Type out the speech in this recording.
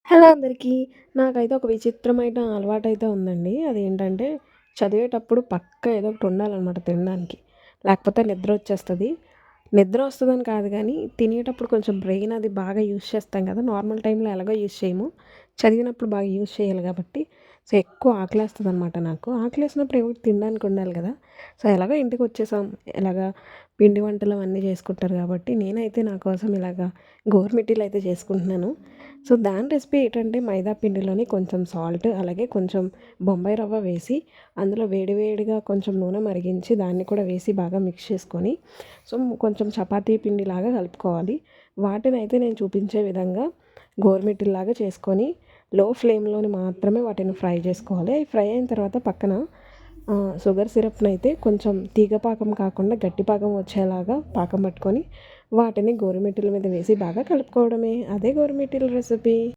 Hello అందరికీ. నాకైతే ఒక విచిత్రమైన అలవాటైతే ఉందండి. అదేంటంటే చదివేటప్పుడు పక్కా ఏదో ఒకటి ఉండాలనమాట తినడానికి. లేకపోతే నిద్రొచ్చేస్తది. నిద్ర వస్తదని కాదు గానీ, తినేటప్పుడు కొంచెం బ్రెయిన్ అది బాగా యూజ్ చేస్తాం కదా! నార్మల్ టైంలో ఎలాగో యూజ్ చేయము. చదివినప్పుడు బాగా యూజ్ చేయాలి కాబట్టి, సో, ఎక్కువ ఆకలేస్తదనమాట నాకు. ఆకలేసినప్పుడు ఏవో ఒకటి తినడానికి ఉండాలి కదా! సో, ఎలాగో ఇంటికొచ్చేసాం. ఎలాగా పిండి వంటలు అవన్నీ చేసుకుంటారు కాబట్టి, నేనైతే నా కోసం ఇలాగా గోరుమిటీలయితే చేసుకుంటున్నాను. సో, దాని రెసిపీ ఏంటంటే మైదా పిండిలోని కొంచెం సాల్ట్, అలాగే కొంచెం బొంబాయి రవ్వ వేసి, అందులో వేడి వేడిగా కొంచెం నూనె మరిగించి, దాన్ని కూడా వేసి బాగా మిక్స్ చేసుకొని, సో, కొంచెం చపాతీ పిండిలాగా కలుపుకోవాలి. వాటినైతే నేను చూపించే విధంగా గోరుమిటీల్లాగా చేసుకొని, లో ఫ్లేమ్‌లోని మాత్రమే వాటిని ఫ్రై చేసుకోవాలి. అవి ఫ్రై అయిన తర్వాత పక్కన షుగర్ సిరప్‌నైతే కొంచెం తీగ పాకం కాకుండా గట్టి పాకం వచ్చేలాగా పాకం పట్టుకొని, వాటిని గోరుమిటీల మీద వేసి బాగా కలుపుకోవడమే. అదే గోరుమిటీల రెసిపీ.